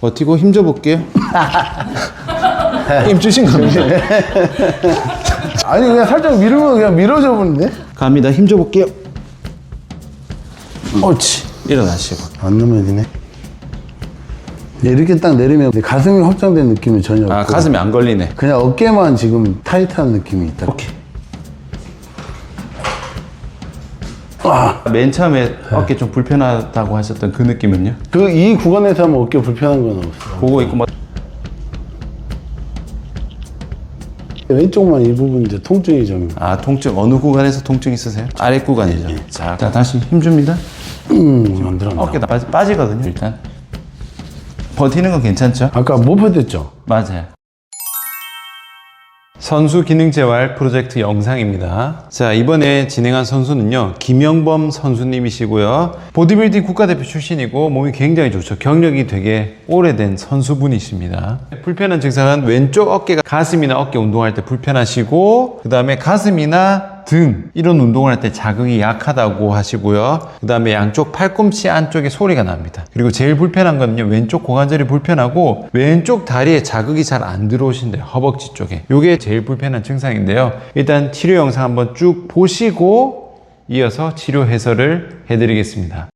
버티고 힘 줘볼게요. 힘 주신 겁니다. 아니 그냥 살짝 밀으면 그냥 밀어져 버리네. 갑니다. 힘 줘볼게요. 옳지. 일어나시고. 안 넘어지네. 이렇게 딱 내리면 가슴이 확장된 느낌이 전혀 없고 아, 가슴이 안 걸리네. 그냥 어깨만 지금 타이트한 느낌이 있다. 오케이. 맨 처음에 어깨 좀 불편하다고 하셨던 그 느낌은요? 그 이 구간에서 하면 어깨 불편한 건 없어. 보고 있고 막 왼쪽만 이 부분 이제 통증이 좀 통증 어느 구간에서 통증 있으세요? 아래 구간이죠. 자, 다시 힘 줍니다. 안 들어간다. 어깨 다 빠지거든요. 일단 버티는 건 괜찮죠? 아까 못 버텼죠? 맞아요. 선수 기능 재활 프로젝트 영상입니다. 자, 이번에 진행한 선수는요, 김영범 선수님이시고요. 보디빌딩 국가대표 출신이고 몸이 굉장히 좋죠. 경력이 되게 오래된 선수분이십니다. 불편한 증상은 왼쪽 어깨가 가슴이나 어깨 운동할 때 불편하시고, 그 다음에 가슴이나 등 이런 운동을 할 때 자극이 약하다고 하시고요. 그 다음에 양쪽 팔꿈치 안쪽에 소리가 납니다. 그리고 제일 불편한 거는요, 왼쪽 고관절이 불편하고 왼쪽 다리에 자극이 잘 안 들어오신대요. 허벅지 쪽에. 요게 제일 불편한 증상인데요. 일단 치료 영상 한번 쭉 보시고 이어서 치료 해설을 해드리겠습니다.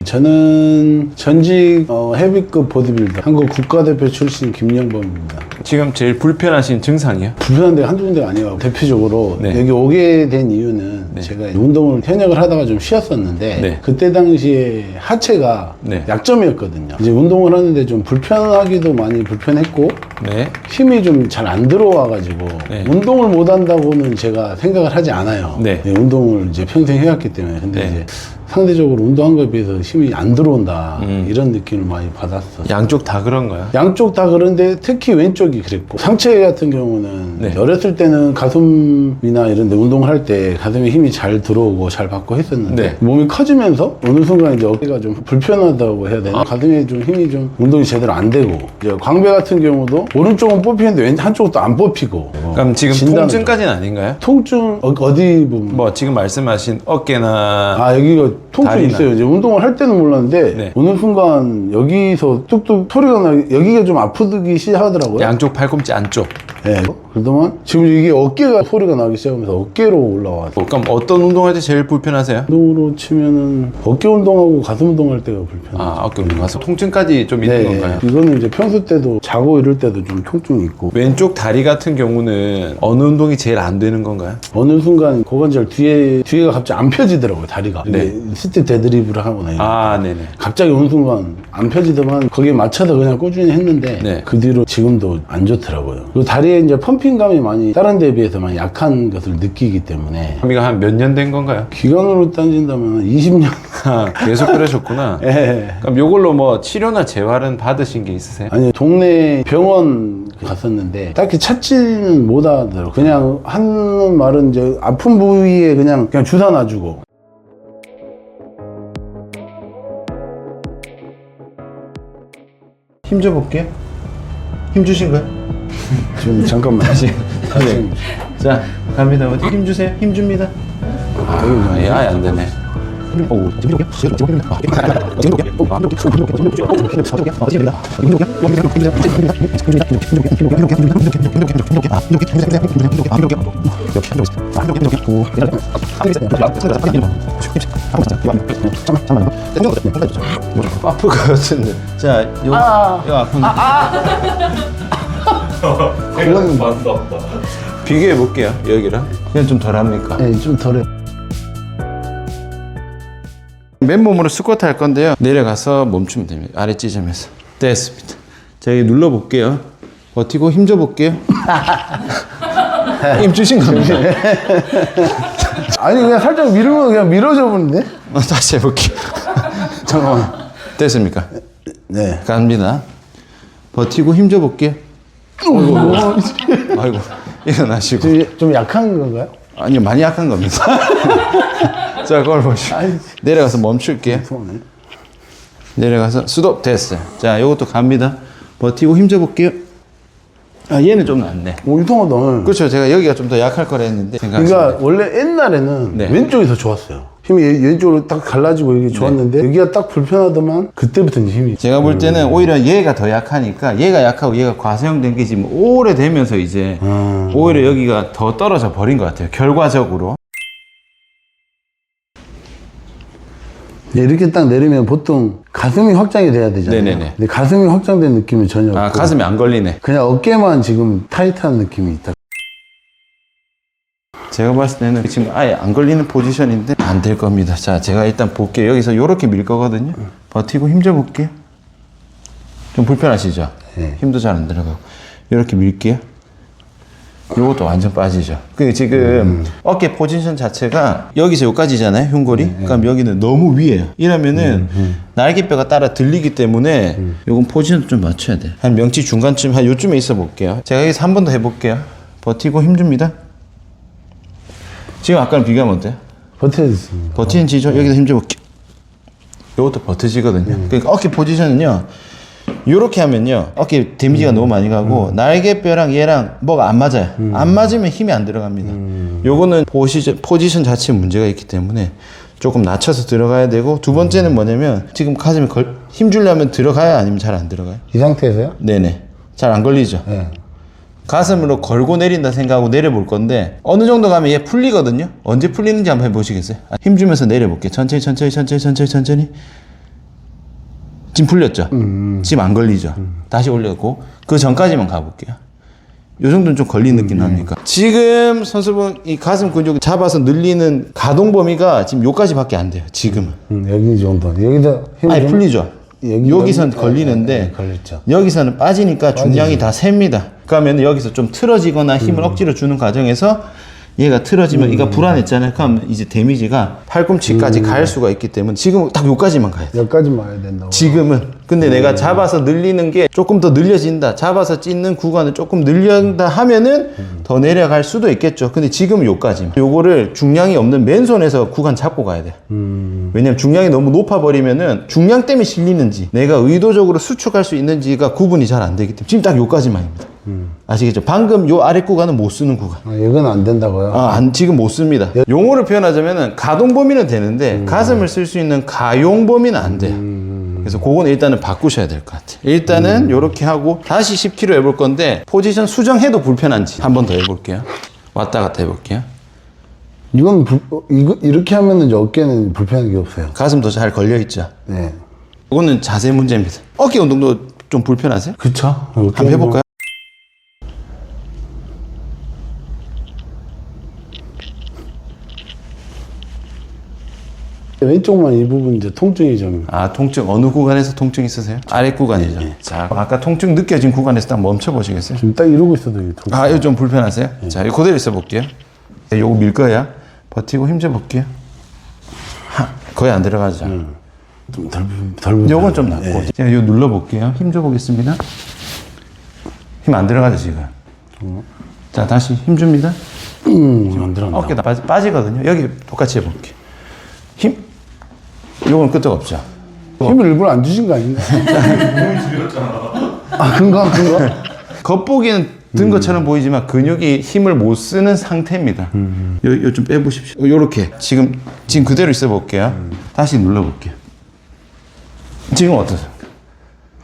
저는 전직 헤비급 보디빌더 한국 국가대표 출신 김영범입니다. 지금 제일 불편하신 증상이요? 불편한 데가 한두 군데가 아니고 대표적으로 네. 여기 오게 된 이유는 제가 운동을 현역을 하다가 좀 쉬었었는데 네. 그때 당시에 하체가 네. 약점이었거든요. 이제 운동을 하는데 좀 불편하기도 많이 불편했고 네. 힘이 좀 잘 안 들어와가지고 네. 운동을 못 한다고는 제가 생각을 하지 않아요. 네. 운동을 이제 평생 해왔기 때문에 근데 네. 이제 상대적으로 운동한 거에 비해서 힘이 안 들어온다 이런 느낌을 많이 받았어. 양쪽 다 그런가요? 양쪽 다 그런데 특히 왼쪽이 그랬고 상체 같은 경우는 네. 어렸을 때는 가슴이나 이런 데 운동을 할 때 가슴에 힘이 잘 들어오고 잘 받고 했었는데 네. 몸이 커지면서 어느 순간 이제 어깨가 좀 불편하다고 해야 되나? 가슴에 좀 힘이 좀 운동이 제대로 안 되고 이제 광배 같은 경우도 오른쪽은 뽑히는데 왼 한쪽은 또 안 뽑히고 그럼 지금 진단은 통증까지는 아닌가요? 통증 어디 부분? 뭐 지금 말씀하신 어깨나 여기가 통증이 다리나. 있어요. 이제 운동을 할 때는 몰랐는데 네. 어느 순간 여기서 뚝뚝 소리가 나 여기가 좀 아프기 시작하더라고요. 양쪽 팔꿈치 안쪽. 네. 그동안 지금 이게 어깨가 소리가 나기 시작하면서 어깨로 올라와서 그럼 어떤 운동할 때 제일 불편하세요? 운동으로 치면은 어깨 운동하고 가슴 운동할 때가 불편해요. 어깨 운동 가서 통증까지 좀 있는 건가요? 이거는 이제 평소 때도 자고 이럴 때도 좀 통증이 있고 왼쪽 다리 같은 경우는 어느 운동이 제일 안 되는 건가요? 어느 순간 고관절 뒤에가 갑자기 안 펴지더라고요. 다리가. 네. 스텝 데드리프를 하거나 이런 네네. 갑자기 어느 순간 안 펴지더만 거기에 맞춰서 그냥 꾸준히 했는데 네. 그 뒤로 지금도 안 좋더라고요. 그리고 다리에 이제 펌핑감이 많이 다른 데에 비해서 많이 약한 것을 느끼기 때문에 이거 한 몇 년 된 건가요? 기간으로 따진다면 20년. 계속 그러셨구나. 예. 그럼 요걸로 뭐 치료나 재활은 받으신 게 있으세요? 아니 동네 병원 갔었는데 딱히 찾지는 못하더라고요. 그냥 하는 말은 이제 아픈 부위에 그냥 주사 놔주고. 힘 줘볼게요. 힘 주신 거예요? 지금 잠깐만. 네. 자, 갑니다. 어디 힘 주세요. 힘 줍니다. 아예 안 되네. 아플 것 같은데. 자, 요 아픈. 그건 비교해 볼게요. 여기랑. 그냥 좀 덜합니까? 네, 좀 덜해. 맨몸으로 스쿼트 할 건데요. 내려가서 멈추면 됩니다. 아래 지점에서. 됐습니다. 자, 여기 눌러볼게요. 버티고 힘 줘볼게요. 힘 주신 겁니다. 아니 그냥 살짝 밀으면 그냥 밀어져 버리네. 다시 해볼게요. 잠깐만. 됐습니까? 네. 갑니다. 버티고 힘 줘볼게요. 아이고, 일어나시고. 좀 약한 건가요? 아니요, 많이 약한 겁니다. 자, 그걸 보시고. 내려가서 멈출게요. 무서워네. 내려가서 스톱. 됐어요. 자, 요것도 갑니다. 버티고 힘 줘볼게요. 얘는 좀 낫네. 오, 이상하다. 그렇죠. 제가 여기가 좀 더 약할 거라 했는데. 그러니까 원래 옛날에는 네. 왼쪽이 더 좋았어요. 힘이 왼쪽으로 딱 갈라지고 이게 좋았는데 여기가 딱 불편하더만 그때부터 이제 힘이 제가 볼 때는 오히려 얘가 더 약하니까 얘가 약하고 얘가 과사용된 게 지금 오래되면서 이제 오히려 여기가 더 떨어져 버린 것 같아요. 결과적으로. 이렇게 딱 내리면 보통 가슴이 확장이 돼야 되잖아요. 네네네. 근데 가슴이 확장된 느낌은 전혀 없고 아, 가슴이 안 걸리네. 그냥 어깨만 지금 타이트한 느낌이 있다. 제가 봤을 때는 지금 아예 안 걸리는 포지션인데 안 될 겁니다. 자, 제가 일단 볼게요. 여기서 이렇게 밀 거거든요. 버티고 힘 줘 볼게요. 좀 불편하시죠? 네. 힘도 잘 안 들어가고. 이렇게 밀게요. 요것도 완전 빠지죠. 그 지금 어깨 포지션 자체가 여기서 여기까지잖아요, 흉골이. 그럼 여기는 너무 위에요. 이러면은 날개뼈가 따라 들리기 때문에 요건 포지션 좀 맞춰야 돼. 한 명치 중간쯤 한 요쯤에 있어 볼게요. 제가 여기서 한 번 더 해볼게요. 버티고 힘 줍니다. 지금 아까랑 비교하면 어때요? 버텨야겠습니다. 버티는지죠? 여기서 힘 줘볼게요. 요것도 버텨지거든요. 그러니까 어깨 포지션은요. 요렇게 하면요 어깨 데미지가 너무 많이 가고 날개뼈랑 얘랑 뭐가 안 맞아요. 안 맞으면 힘이 안 들어갑니다. 요거는 포지션 자체에 문제가 있기 때문에 조금 낮춰서 들어가야 되고, 두 번째는 뭐냐면 지금 가슴에 힘 주려면 들어가요, 아니면 잘 안 들어가요? 이 상태에서요? 네네, 잘 안 걸리죠. 네. 가슴으로 걸고 내린다 생각하고 내려볼 건데 어느 정도 가면 얘 풀리거든요. 언제 풀리는지 한번 해보시겠어요? 힘 주면서 내려볼게요. 천천히 천천히 천천히 천천히 천천히. 지금 풀렸죠? 지금 안 걸리죠? 다시 올렸고 그 전까지만 가볼게요. 요 정도는 좀 걸리는 느낌 납니까? 지금 선수분 이 가슴 근육 잡아서 늘리는 가동 범위가 지금 요까지밖에 안 돼요. 지금은. 여기 정도. 여기서 힘이 아니 좀- 풀리죠? 여기- 여기선 걸리는데 네, 걸렸죠. 여기서는 빠지니까 중량이 다 셉니다. 그러면 여기서 좀 틀어지거나 힘을 억지로 주는 과정에서 얘가 틀어지면 얘가 불안했잖아요. 그럼 이제 데미지가 팔꿈치까지 갈 수가 있기 때문에 지금 딱 요까지만 가야 돼. 여기까지만 와야 된다고. 지금은. 근데 내가 잡아서 늘리는 게 조금 더 늘려진다. 잡아서 찢는 구간을 조금 늘린다 하면은 더 내려갈 수도 있겠죠. 근데 지금 요까지만. 요거를 중량이 없는 맨손에서 구간 잡고 가야 돼. 왜냐면 중량이 너무 높아버리면은 중량 때문에 실리는지 내가 의도적으로 수축할 수 있는지가 구분이 잘 안 되기 때문에 지금 딱 요까지만입니다. 아시겠죠? 방금 요 아래 구간은 못 쓰는 구간. 아, 이건 안 된다고요? 지금 못 씁니다. 용어를 표현하자면은 가동 범위는 되는데 가슴을 쓸 수 있는 가용 범위는 안 돼요. 그래서 그건 일단은 바꾸셔야 될 것 같아요. 일단은 요렇게 하고 다시 10kg 해볼 건데 포지션 수정해도 불편한지 한 번 더 해볼게요. 왔다 갔다 해볼게요. 이건 이거 이렇게 하면은 이제 어깨는 불편한 게 없어요. 가슴도 잘 걸려있죠. 네. 이거는 자세 문제입니다. 어깨 운동도 좀 불편하세요? 그쵸? 한번 해볼까요? 왼쪽만 이 부분 이제 통증이 좀. 통증 어느 구간에서 통증 있으세요? 아래 구간이죠. 자, 아까 통증 느껴진 구간에서 딱 멈춰 보시겠어요? 지금 딱 이러고 있어도 이게 통증. 이거 좀 불편하세요? 자, 이거 그대로 있어 볼게요. 요거 밀 거야. 버티고 힘줘 볼게요. 거의 안 들어가죠. 좀 덜 요건 좀 낫고. 제가 요 눌러 볼게요. 힘줘 보겠습니다. 힘 안 들어가죠, 지금. 자, 다시 힘 줍니다. 안 들어간다. 어깨 빠지거든요. 여기 똑같이 해볼게요. 힘. 요건 끄떡 없죠. 힘을 일부러 안 주신 거 아닌가? 아, 근거? 겉보기에는 든 것처럼 보이지만 근육이 힘을 못 쓰는 상태입니다. 요 좀 빼보십시오. 요렇게. 지금 그대로 있어 볼게요. 다시 눌러 볼게요. 지금 어떠세요?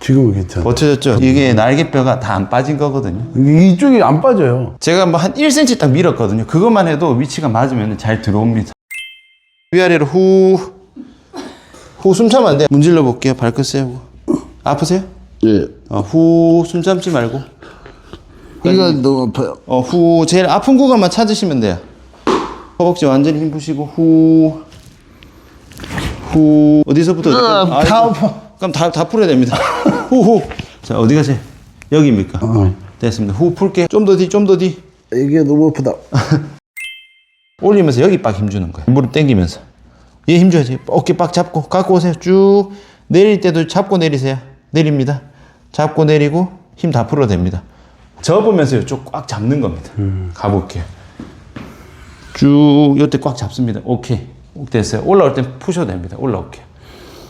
지금은 괜찮아. 버텨졌죠? 이게 날개뼈가 다 안 빠진 거거든요. 이쪽이 안 빠져요. 제가 뭐 한 1cm 딱 밀었거든요. 그것만 해도 위치가 맞으면 잘 들어옵니다. 위아래로 후 숨 참으면 안 돼요. 문질러 볼게요. 발끝 세우고. 아프세요? 예. 후 숨 참지 말고. 이가 너무 아파요. 후 제일 아픈 구간만 찾으시면 돼요. 허벅지 완전히 힘 푸시고 후 어디서부터 다 아파. 그럼 다 풀어야 됩니다. 후. 자, 어디 가세요? 여기입니까? 됐습니다. 후 풀게. 좀 더 뒤. 이게 너무 아프다. 올리면서 여기 빡 힘주는 거예요. 무릎 당기면서. 얘 힘줘야지. 어깨 빡 잡고 갖고 오세요. 쭉 내릴 때도 잡고 내리세요. 내립니다. 잡고 내리고 힘 다 풀어도 됩니다. 접으면서 이쪽 꽉 잡는 겁니다. 가볼게요. 쭉 이때 꽉 잡습니다. 오케이. 됐어요. 올라올 땐 푸셔도 됩니다. 올라올게요.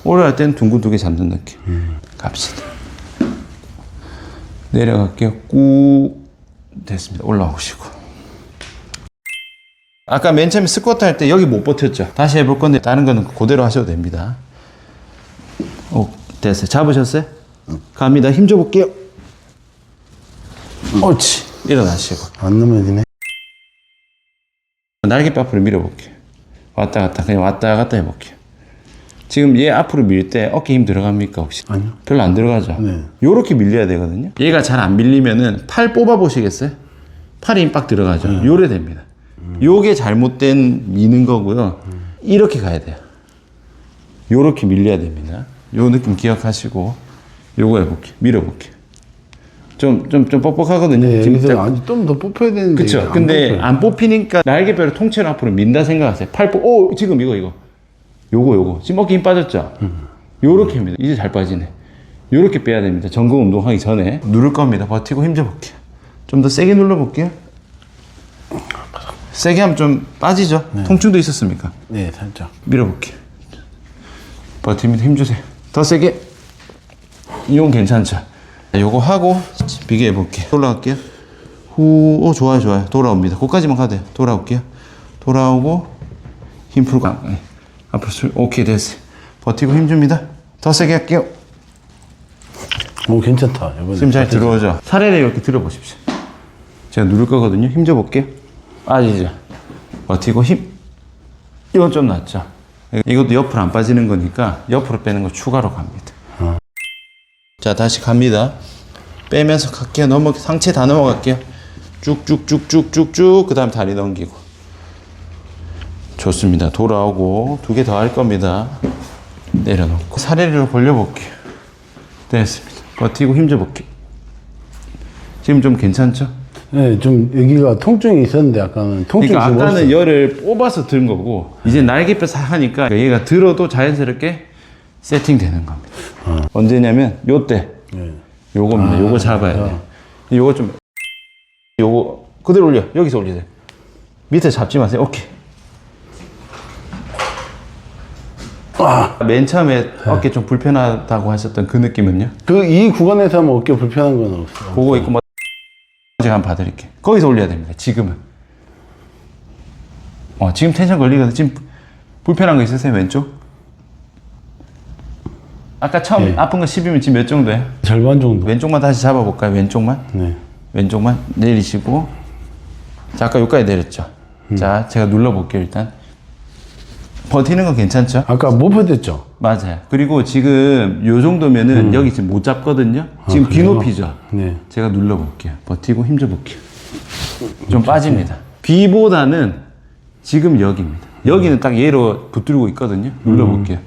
올라갈 땐 둥근 두 개 잡는 느낌. 갑시다. 내려갈게요. 꾹 됐습니다. 올라오시고. 아까 맨 처음에 스쿼트 할 때 여기 못 버텼죠? 다시 해볼 건데 다른 거는 그대로 하셔도 됩니다. 오, 됐어요. 잡으셨어요? 갑니다. 힘 줘볼게요. 옳지. 일어나시고. 안 넘어지네. 날개 앞으로 밀어볼게요. 왔다 갔다 그냥 왔다 갔다 해볼게요. 지금 얘 앞으로 밀 때 어깨 힘 들어갑니까 혹시? 아니요. 별로 안 들어가죠? 네. 요렇게 밀려야 되거든요. 얘가 잘 안 밀리면은 팔 뽑아 보시겠어요? 팔에 힘 빡 들어가죠? 요래 됩니다. 요게 잘못된 미는 거고요. 이렇게 가야 돼요. 요렇게 밀려야 됩니다. 요 느낌 기억하시고 요거 해볼게요. 밀어볼게요. 좀 뻑뻑하거든요. 네, 지금 여기서 딱- 아주 좀 더 뽑혀야 되는데. 그쵸. 이게 안 근데 뽑혀요. 안 뽑히니까 날개뼈를 통째로 앞으로 민다 생각하세요. 오, 지금 이거. 요거. 지금 어깨 힘 빠졌죠? 요렇게 합니다. 이제 잘 빠지네. 요렇게 빼야 됩니다. 전공 운동하기 전에. 누를 겁니다. 버티고 힘줘볼게요. 좀 더 세게 눌러볼게요. 세게 하면 좀 빠지죠? 통증도 있었습니까? 네, 살짝. 밀어볼게요. 버팁니다. 힘주세요. 더 세게. 이건 괜찮죠? 요거 하고 비교해볼게요. 올라갈게요. 오, 좋아요. 돌아옵니다. 거기까지만 가도 돼요. 돌아올게요. 돌아오고 힘 풀고 앞으로 오케이, 됐어요. 버티고 힘줍니다. 더 세게 할게요. 오, 괜찮다. 이번에. 지금 잘 들어오죠? 사례를 이렇게 들어보십시오. 제가 누를 거거든요. 힘줘볼게요. 빠지죠? 버티고 힘. 이건 좀 낫죠? 이것도 옆으로 안 빠지는 거니까 옆으로 빼는 거 추가로 갑니다. 자, 다시 갑니다. 빼면서 갈게요. 상체 다 넘어갈게요. 쭉쭉쭉쭉쭉쭉. 그 다음 다리 넘기고. 좋습니다. 돌아오고 두 개 더 할 겁니다. 내려놓고 사례를 벌려볼게요. 됐습니다. 버티고 힘줘볼게요. 지금 좀 괜찮죠? 네, 좀 여기가 통증이 있었는데 아까는 통증이 그러니까 좀 아까는 없어요. 열을 뽑아서 든 거고 이제 날개뼈 하니까 얘가 들어도 자연스럽게 세팅되는 겁니다. 언제냐면 요때 네. 요겁니다. 요거 잡아야 돼. 요거 좀 요거 그대로 올려. 여기서 올리세요. 밑에 잡지 마세요. 오케이. 맨 처음에 어깨 좀 불편하다고 하셨던 그 느낌은요? 이 구간에서 하면 어깨 불편한 건 없어요. 그거 있고 뭐 제가 한번 봐드릴게요. 거기서 올려야 됩니다. 지금은. 지금 텐션 걸리거든. 지금 불편한 거 있으세요? 왼쪽? 아까 처음 네. 아픈 거 10이면 지금 몇 정도예요? 절반 정도. 왼쪽만 다시 잡아볼까요? 왼쪽만? 네. 왼쪽만 내리시고. 자, 아까 여기까지 내렸죠? 자, 제가 눌러볼게요, 일단. 버티는 건 괜찮죠? 아까 못 버텼죠? 맞아요. 그리고 지금 요 정도면은 여기 지금 못 잡거든요? 지금 귀 그래요? 높이죠? 네. 제가 눌러볼게요. 버티고 힘줘볼게요. 좀 빠집니다. B보다는 지금 여기입니다. 여기는 딱 얘로 붙들고 있거든요. 눌러볼게요.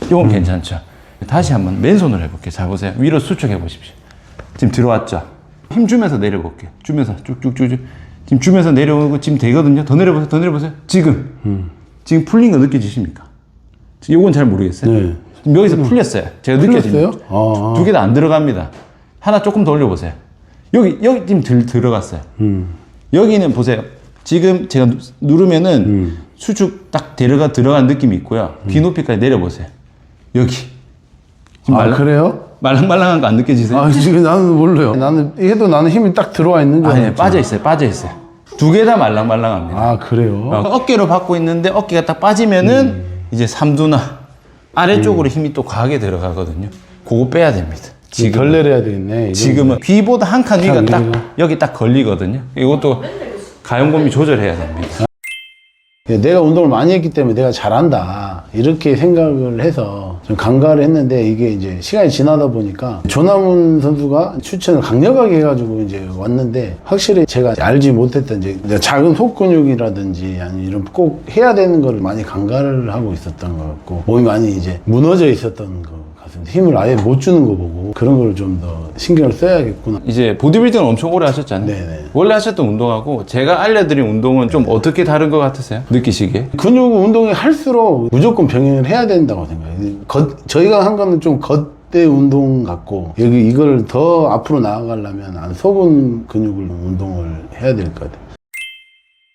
이건 괜찮죠? 다시 한번 맨손으로 해볼게요. 자, 보세요. 위로 수축해 보십시오. 지금 들어왔죠? 힘 주면서 내려볼게요. 주면서 쭉쭉쭉. 지금 주면서 내려오고 지금 되거든요. 더 내려보세요. 지금 풀린 거 느껴지십니까? 요건 잘 모르겠어요. 네. 지금 여기서 풀렸어요. 제가 느껴집니다. 풀렸어요? 두 개 다 안 들어갑니다. 하나 조금 더 올려보세요. 여기 지금 들어갔어요. 여기는 보세요. 지금 제가 누르면은 수축 딱 들어간 느낌이 있고요. 귀 높이까지 내려보세요. 여기. 지금 그래요? 말랑말랑한 거 안 느껴지세요? 지금 나는 몰라요. 나는 힘이 딱 들어와 있는 줄 아니, 알았지. 빠져 있어요. 두 개 다 말랑말랑합니다. 그래요? 어깨로 받고 있는데 어깨가 딱 빠지면은 이제 삼두나 아래쪽으로 힘이 또 과하게 들어가거든요. 그거 빼야 됩니다. 지금 덜 내려야 되겠네. 지금은 귀보다 한 칸 위가 딱 위가. 여기 딱 걸리거든요. 이것도 가용범위 조절해야 됩니다. 내가 운동을 많이 했기 때문에 내가 잘한다 이렇게 생각을 해서 좀 간과를 했는데 이게 이제 시간이 지나다 보니까 조남훈 선수가 추천을 강력하게 해가지고 이제 왔는데 확실히 제가 알지 못했던 이제 작은 속 근육이라든지 아니 이런 꼭 해야 되는 거를 많이 간과를 하고 있었던 것 같고 몸이 많이 이제 무너져 있었던 것 같습니다. 힘을 아예 못 주는 거 보고 그런 걸 좀 더 신경을 써야겠구나. 이제 보디빌딩을 엄청 오래 하셨잖아요. 네네. 원래 하셨던 운동하고 제가 알려드린 운동은 좀 어떻게 다른 것 같으세요? 느끼시기에? 근육 운동이 할수록 무조건 병행을 해야 된다고 생각해요. 저희가 한 거는 좀 겉대 운동 같고 이걸 더 앞으로 나아가려면 안 속은 근육을 운동을 해야 될 것 같아요.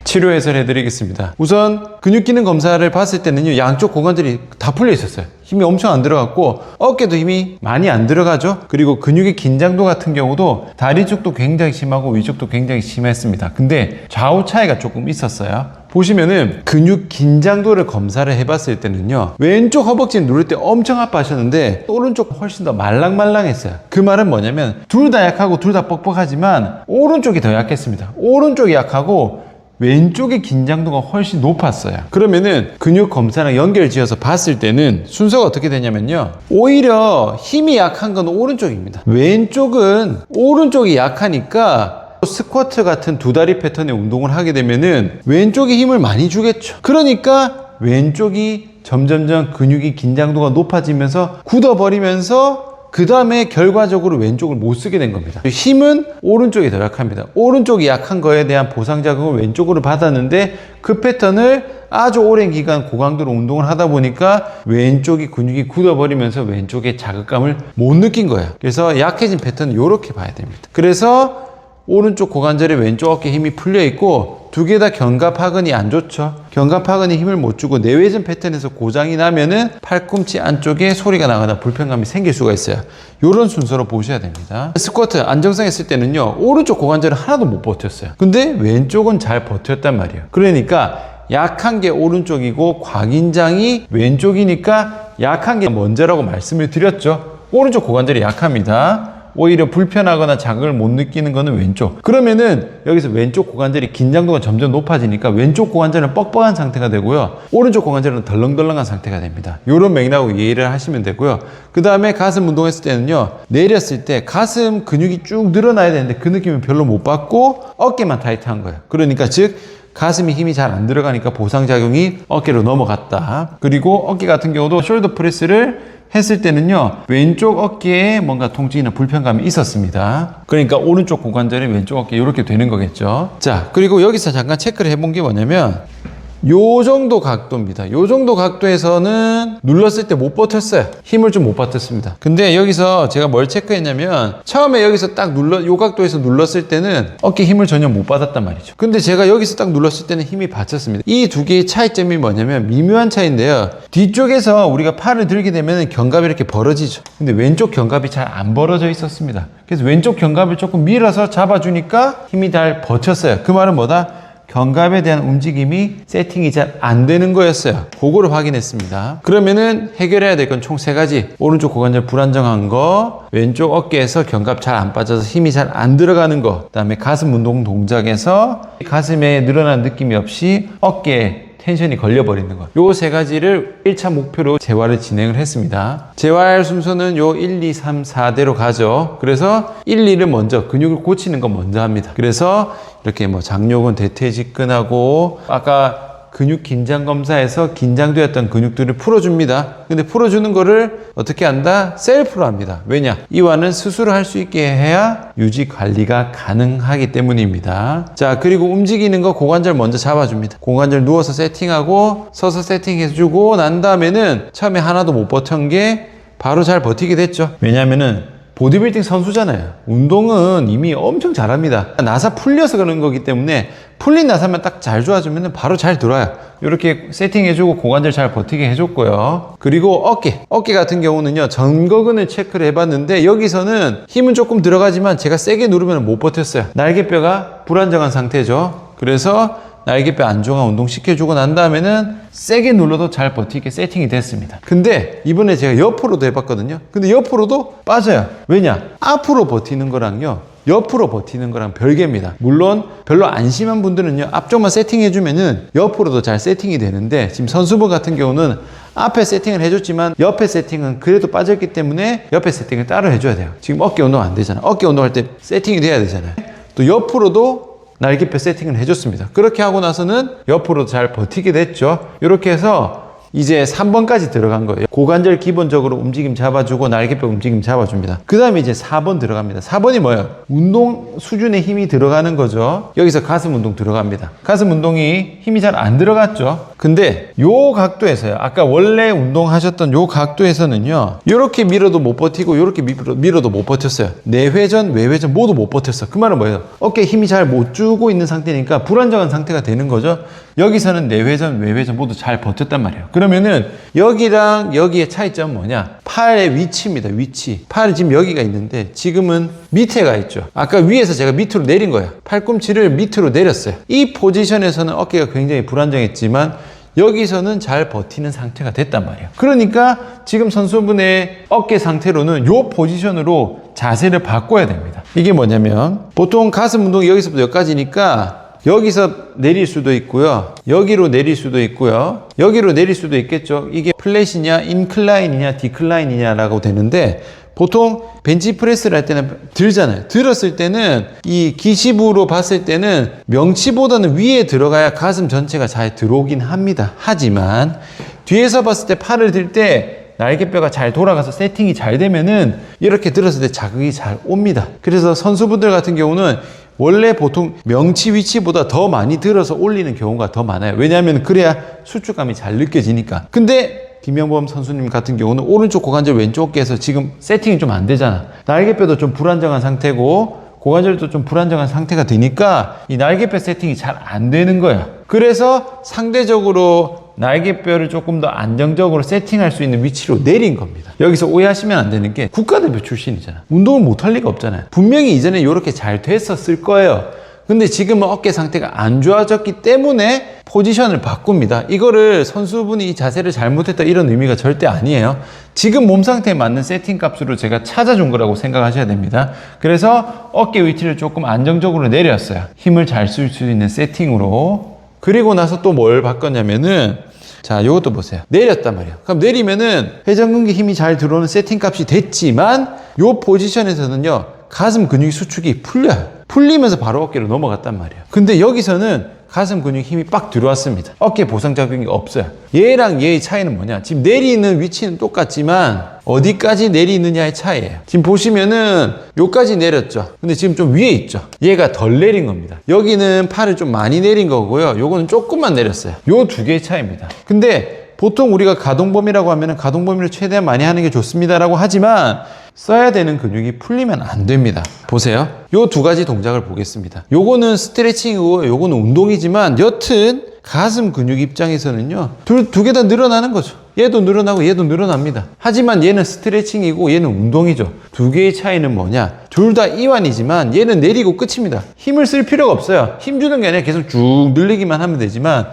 치료 해설해 드리겠습니다. 우선 근육 기능 검사를 봤을 때는요, 양쪽 고관절이 다 풀려 있었어요. 힘이 엄청 안 들어갔고 어깨도 힘이 많이 안 들어가죠. 그리고 근육의 긴장도 같은 경우도 다리 쪽도 굉장히 심하고 위쪽도 굉장히 심했습니다. 근데 좌우 차이가 조금 있었어요. 보시면은 근육 긴장도를 검사를 해봤을 때는요, 왼쪽 허벅지 누를 때 엄청 아파하셨는데 오른쪽 훨씬 더 말랑말랑했어요. 그 말은 뭐냐면 둘 다 약하고 둘 다 뻑뻑하지만 오른쪽이 더 약했습니다. 오른쪽이 약하고 왼쪽의 긴장도가 훨씬 높았어요. 그러면은 근육 검사랑 연결 지어서 봤을 때는 순서가 어떻게 되냐면요, 오히려 힘이 약한 건 오른쪽입니다. 왼쪽은 오른쪽이 약하니까 스쿼트 같은 두 다리 패턴의 운동을 하게 되면은 왼쪽에 힘을 많이 주겠죠. 그러니까 왼쪽이 점점점 근육이 긴장도가 높아지면서 굳어버리면서 그 다음에 결과적으로 왼쪽을 못 쓰게 된 겁니다. 힘은 오른쪽이 더 약합니다. 오른쪽이 약한 거에 대한 보상 자극을 왼쪽으로 받았는데 그 패턴을 아주 오랜 기간 고강도로 운동을 하다 보니까 왼쪽이 근육이 굳어버리면서 왼쪽에 자극감을 못 느낀 거예요. 그래서 약해진 패턴은 이렇게 봐야 됩니다. 그래서 오른쪽 고관절에 왼쪽 어깨에 힘이 풀려 있고 두 개 다 견갑하근이 안 좋죠. 견갑하근이 힘을 못 주고 내외전 패턴에서 고장이 나면은 팔꿈치 안쪽에 소리가 나거나 불편감이 생길 수가 있어요. 이런 순서로 보셔야 됩니다. 스쿼트 안정성 했을 때는요, 오른쪽 고관절은 하나도 못 버텼어요. 근데 왼쪽은 잘 버텼단 말이에요. 그러니까 약한 게 오른쪽이고 과긴장이 왼쪽이니까 약한 게 먼저라고 말씀을 드렸죠. 오른쪽 고관절이 약합니다. 오히려 불편하거나 자극을 못 느끼는 거는 왼쪽. 그러면은 여기서 왼쪽 고관절이 긴장도가 점점 높아지니까 왼쪽 고관절은 뻑뻑한 상태가 되고요, 오른쪽 고관절은 덜렁덜렁한 상태가 됩니다. 이런 맥락으로 이해를 하시면 되고요. 그 다음에 가슴 운동했을 때는요, 내렸을 때 가슴 근육이 쭉 늘어나야 되는데 그 느낌을 별로 못 받고 어깨만 타이트한 거예요. 그러니까 즉 가슴이 힘이 잘 안 들어가니까 보상작용이 어깨로 넘어갔다. 그리고 어깨 같은 경우도 숄더 프레스를 했을 때는요, 왼쪽 어깨에 뭔가 통증이나 불편감이 있었습니다. 그러니까 오른쪽 고관절이 왼쪽 어깨 이렇게 되는 거겠죠. 자, 그리고 여기서 잠깐 체크를 해본 게 뭐냐면 요 정도 각도입니다. 요 정도 각도에서는 눌렀을 때 못 버텼어요. 힘을 좀 못 버텼습니다. 근데 여기서 제가 뭘 체크했냐면 처음에 여기서 딱 요 각도에서 눌렀을 때는 어깨 힘을 전혀 못 받았단 말이죠. 근데 제가 여기서 딱 눌렀을 때는 힘이 받쳤습니다. 이 두 개의 차이점이 뭐냐면 미묘한 차이인데요, 뒤쪽에서 우리가 팔을 들게 되면 견갑이 이렇게 벌어지죠. 근데 왼쪽 견갑이 잘 안 벌어져 있었습니다. 그래서 왼쪽 견갑을 조금 밀어서 잡아주니까 힘이 잘 버텼어요. 그 말은 뭐다? 견갑에 대한 움직임이 세팅이 잘 안 되는 거였어요. 그거를 확인했습니다. 그러면은 해결해야 될 건 총 3가지. 오른쪽 고관절 불안정한 거, 왼쪽 어깨에서 견갑 잘 안 빠져서 힘이 잘 안 들어가는 거, 그 다음에 가슴 운동 동작에서 가슴에 늘어난 느낌이 없이 어깨에 텐션이 걸려버리는 것. 요 3가지를 1차 목표로 재활을 진행을 했습니다. 재활 순서는 요 1, 2, 3, 4대로 가죠. 그래서 1, 2를 먼저 근육을 고치는 거 먼저 합니다. 그래서 이렇게 뭐 장요근 대퇴직근하고 아까 근육 긴장 검사에서 긴장되었던 근육들을 풀어줍니다. 근데 풀어주는 거를 어떻게 한다? 셀프로 합니다. 왜냐? 이완은 스스로 할 수 있게 해야 유지 관리가 가능하기 때문입니다. 자, 그리고 움직이는 거 고관절 먼저 잡아줍니다. 고관절 누워서 세팅하고 서서 세팅해주고 난 다음에는 처음에 하나도 못 버틴 게 바로 잘 버티게 됐죠. 왜냐면은 보디빌딩 선수잖아요. 운동은 이미 엄청 잘합니다. 나사 풀려서 그런 거기 때문에 풀린 나사만 딱 잘 좋아주면 바로 잘 들어와요. 이렇게 세팅해주고 고관절 잘 버티게 해줬고요. 그리고 어깨 같은 경우는요, 전거근을 체크를 해봤는데 여기서는 힘은 조금 들어가지만 제가 세게 누르면 못 버텼어요. 날개뼈가 불안정한 상태죠. 그래서 날개뼈 안정화 운동 시켜주고 난 다음에는 세게 눌러도 잘 버티게 세팅이 됐습니다. 근데 이번에 제가 옆으로도 해봤거든요. 근데 옆으로도 빠져요. 왜냐? 앞으로 버티는 거랑요, 옆으로 버티는 거랑 별개입니다. 물론 별로 안 심한 분들은요, 앞쪽만 세팅해주면은 옆으로도 잘 세팅이 되는데 지금 선수분 같은 경우는 앞에 세팅을 해줬지만 옆에 세팅은 그래도 빠졌기 때문에 옆에 세팅을 따로 해줘야 돼요. 지금 어깨 운동 안 되잖아. 어깨 운동할 때 세팅이 돼야 되잖아요. 또 옆으로도 날개뼈 세팅을 해줬습니다. 그렇게 하고 나서는 옆으로 잘 버티게 됐죠. 이렇게 해서 이제 3번까지 들어간 거예요. 고관절 기본적으로 움직임 잡아주고 날개뼈 움직임 잡아줍니다. 그 다음에 이제 4번 들어갑니다. 4번이 뭐예요? 운동 수준의 힘이 들어가는 거죠. 여기서 가슴 운동 들어갑니다. 가슴 운동이 힘이 잘 안 들어갔죠. 근데 요 각도에서요. 아까 원래 운동하셨던 요 각도에서는요. 요렇게 밀어도 못 버티고 요렇게 밀어도 못 버텼어요. 내회전, 외회전 모두 못 버텼어. 그 말은 뭐예요? 어깨에 힘이 잘 못 주고 있는 상태니까 불안정한 상태가 되는 거죠. 여기서는 내회전, 외회전 모두 잘 버텼단 말이에요. 그러면은 여기랑 여기의 차이점은 뭐냐? 팔의 위치입니다. 위치. 팔이 지금 여기가 있는데 지금은 밑에 가 있죠. 아까 위에서 제가 밑으로 내린 거예요. 팔꿈치를 밑으로 내렸어요. 이 포지션에서는 어깨가 굉장히 불안정했지만 여기서는 잘 버티는 상태가 됐단 말이에요. 그러니까 지금 선수분의 어깨 상태로는 이 포지션으로 자세를 바꿔야 됩니다. 이게 뭐냐면 보통 가슴 운동이 여기서부터 여기까지니까 여기서 내릴 수도 있고요. 여기로 내릴 수도 있고요. 여기로 내릴 수도 있겠죠. 이게 플랫이냐 인클라인이냐 디클라인이냐라고 되는데 보통 벤치프레스를 할 때는 들잖아요. 들었을 때는 이 기시부로 봤을 때는 명치보다는 위에 들어가야 가슴 전체가 잘 들어오긴 합니다. 하지만 뒤에서 봤을 때 팔을 들 때 날개뼈가 잘 돌아가서 세팅이 잘 되면은 이렇게 들었을 때 자극이 잘 옵니다. 그래서 선수분들 같은 경우는 원래 보통 명치 위치보다 더 많이 들어서 올리는 경우가 더 많아요. 왜냐하면 그래야 수축감이 잘 느껴지니까. 근데 김영범 선수님 같은 경우는 오른쪽 고관절 왼쪽 어깨에서 지금 세팅이 좀 안 되잖아. 날개뼈도 좀 불안정한 상태고 고관절도 좀 불안정한 상태가 되니까 이 날개뼈 세팅이 잘 안 되는 거야. 그래서 상대적으로 날개뼈를 조금 더 안정적으로 세팅할 수 있는 위치로 내린 겁니다. 여기서 오해하시면 안 되는 게 국가대표 출신이잖아. 운동을 못할 리가 없잖아요. 분명히 이전에 이렇게 잘 됐었을 거예요. 근데 지금은 어깨 상태가 안 좋아졌기 때문에 포지션을 바꿉니다. 이거를 선수분이 이 자세를 잘못했다 이런 의미가 절대 아니에요. 지금 몸 상태에 맞는 세팅 값으로 제가 찾아준 거라고 생각하셔야 됩니다. 그래서 어깨 위치를 조금 안정적으로 내렸어요. 힘을 잘 쓸 수 있는 세팅으로. 그리고 나서 또 뭘 바꿨냐면은 자, 요것도 보세요. 내렸단 말이에요. 그럼 내리면은 회전근개 힘이 잘 들어오는 세팅 값이 됐지만 요 포지션에서는요. 가슴 근육이 수축이 풀려요. 풀리면서 바로 어깨로 넘어갔단 말이에요. 근데 여기서는 가슴 근육 힘이 빡 들어왔습니다. 어깨 보상 작용이 없어요. 얘랑 얘의 차이는 뭐냐? 지금 내리는 위치는 똑같지만 어디까지 내리느냐의 차이예요. 지금 보시면은 요까지 내렸죠. 근데 지금 좀 위에 있죠. 얘가 덜 내린 겁니다. 여기는 팔을 좀 많이 내린 거고요. 요거는 조금만 내렸어요. 요 두 개의 차이입니다. 근데 보통 우리가 가동 범위라고 하면은 가동 범위를 최대한 많이 하는 게 좋습니다라고 하지만 써야 되는 근육이 풀리면 안 됩니다. 보세요. 요 두 가지 동작을 보겠습니다. 요거는 스트레칭이고 요거는 운동이지만 여튼 가슴 근육 입장에서는요. 두 개 다 늘어나는 거죠. 얘도 늘어나고 얘도 늘어납니다. 하지만 얘는 스트레칭이고 얘는 운동이죠. 두 개의 차이는 뭐냐? 둘 다 이완이지만 얘는 내리고 끝입니다. 힘을 쓸 필요가 없어요. 힘 주는 게 아니라 계속 쭉 늘리기만 하면 되지만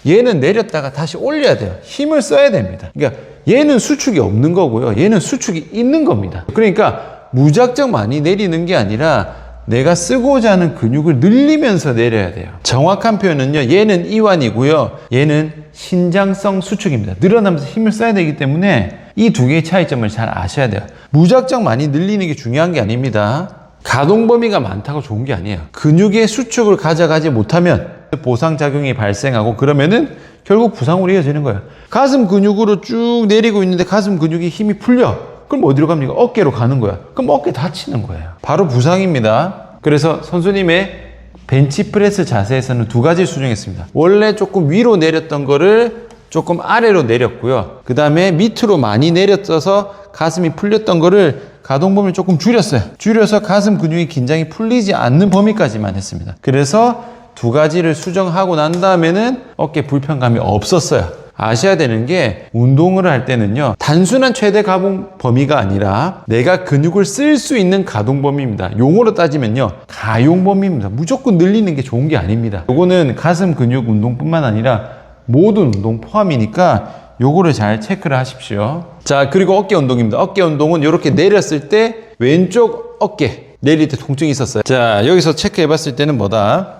얘는 내렸다가 다시 올려야 돼요. 힘을 써야 됩니다. 그러니까 얘는 수축이 없는 거고요. 얘는 수축이 있는 겁니다. 그러니까 무작정 많이 내리는 게 아니라 내가 쓰고자 하는 근육을 늘리면서 내려야 돼요. 정확한 표현은요. 얘는 이완이고요. 얘는 신장성 수축입니다. 늘어나면서 힘을 써야 되기 때문에 이 두 개의 차이점을 잘 아셔야 돼요. 무작정 많이 늘리는 게 중요한 게 아닙니다. 가동 범위가 많다고 좋은 게 아니에요. 근육의 수축을 가져가지 못하면 보상작용이 발생하고 그러면은 결국 부상으로 이어지는 거예요. 가슴 근육으로 쭉 내리고 있는데 가슴 근육이 힘이 풀려. 그럼 어디로 갑니까? 어깨로 가는 거야. 그럼 어깨 다치는 거예요. 바로 부상입니다. 그래서 선수님의 벤치프레스 자세에서는 두 가지 수정했습니다. 원래 조금 위로 내렸던 거를 조금 아래로 내렸고요. 그 다음에 밑으로 많이 내렸어서 가슴이 풀렸던 거를 가동 범위를 조금 줄였어요. 줄여서 가슴 근육이 긴장이 풀리지 않는 범위까지만 했습니다. 그래서 두 가지를 수정하고 난 다음에는 어깨 불편감이 없었어요. 아셔야 되는 게 운동을 할 때는요. 단순한 최대 가동 범위가 아니라 내가 근육을 쓸 수 있는 가동 범위입니다. 용어로 따지면요. 가용 범위입니다. 무조건 늘리는 게 좋은 게 아닙니다. 요거는 가슴 근육 운동뿐만 아니라 모든 운동 포함이니까 요거를 잘 체크를 하십시오. 자, 그리고 어깨 운동입니다. 어깨 운동은 이렇게 내렸을 때 왼쪽 어깨 내릴 때 통증이 있었어요. 자, 여기서 체크해 봤을 때는 뭐다?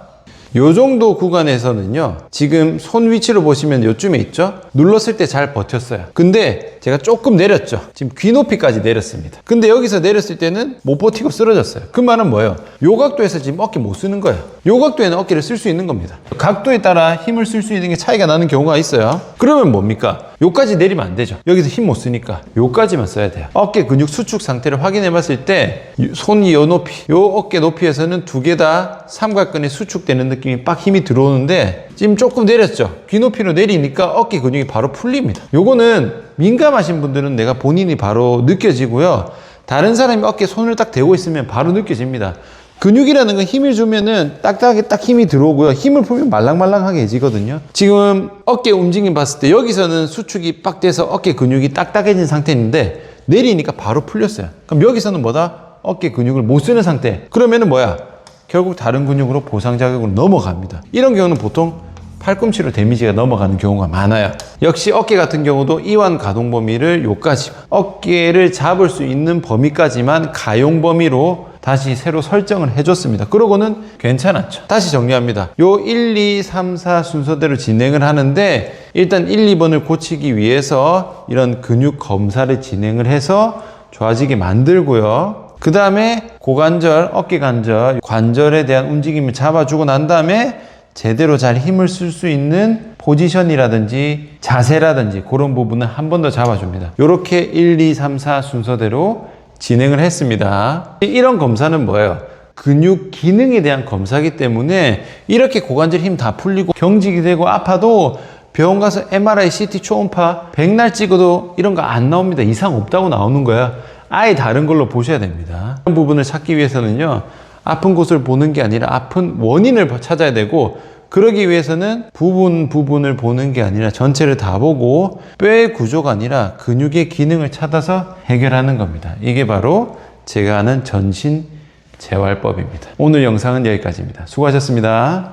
요 정도 구간에서는요, 지금 손 위치로 보시면 요쯤에 있죠? 눌렀을 때 잘 버텼어요. 근데 제가 조금 내렸죠. 지금 귀 높이까지 내렸습니다. 근데 여기서 내렸을 때는 못 버티고 쓰러졌어요. 그 말은 뭐예요? 요 각도에서 지금 어깨 못 쓰는 거예요. 요 각도에는 어깨를 쓸 수 있는 겁니다. 각도에 따라 힘을 쓸 수 있는 게 차이가 나는 경우가 있어요. 그러면 뭡니까? 요까지 내리면 안 되죠. 여기서 힘 못 쓰니까 요까지만 써야 돼요. 어깨 근육 수축 상태를 확인해 봤을 때 손이 요 높이, 요 어깨 높이에서는 두 개 다 삼각근에 수축되는 느낌이 빡 힘이 들어오는데 지금 조금 내렸죠. 귀 높이로 내리니까 어깨 근육이 바로 풀립니다. 요거는 민감하신 분들은 내가 본인이 바로 느껴지고요. 다른 사람이 어깨에 손을 딱 대고 있으면 바로 느껴집니다. 근육이라는 건 힘을 주면은 딱딱하게 딱 힘이 들어오고요. 힘을 풀면 말랑말랑하게 해지거든요. 지금 어깨 움직임 봤을 때 여기서는 수축이 빡 돼서 어깨 근육이 딱딱해진 상태인데 내리니까 바로 풀렸어요. 그럼 여기서는 뭐다? 어깨 근육을 못 쓰는 상태. 그러면은 뭐야? 결국 다른 근육으로 보상 자극으로 넘어갑니다. 이런 경우는 보통 팔꿈치로 데미지가 넘어가는 경우가 많아요. 역시 어깨 같은 경우도 이완 가동 범위를 요까지만, 어깨를 잡을 수 있는 범위까지만 가용 범위로 다시 새로 설정을 해줬습니다. 그러고는 괜찮았죠. 다시 정리합니다. 요 1, 2, 3, 4 순서대로 진행을 하는데 일단 1, 2번을 고치기 위해서 이런 근육 검사를 진행을 해서 좋아지게 만들고요. 그 다음에 고관절, 어깨 관절, 관절에 대한 움직임을 잡아주고 난 다음에 제대로 잘 힘을 쓸 수 있는 포지션이라든지 자세라든지 그런 부분을 한 번 더 잡아줍니다. 이렇게 1, 2, 3, 4 순서대로 진행을 했습니다. 이런 검사는 뭐예요? 근육 기능에 대한 검사이기 때문에 이렇게 고관절 힘 다 풀리고 경직이 되고 아파도 병원 가서 MRI, CT, 초음파 백날 찍어도 이런 거 안 나옵니다. 이상 없다고 나오는 거야. 아예 다른 걸로 보셔야 됩니다. 이런 부분을 찾기 위해서는요, 아픈 곳을 보는 게 아니라 아픈 원인을 찾아야 되고, 그러기 위해서는 부분을 보는 게 아니라 전체를 다 보고 뼈의 구조가 아니라 근육의 기능을 찾아서 해결하는 겁니다. 이게 바로 제가 아는 전신 재활법입니다. 오늘 영상은 여기까지입니다. 수고하셨습니다.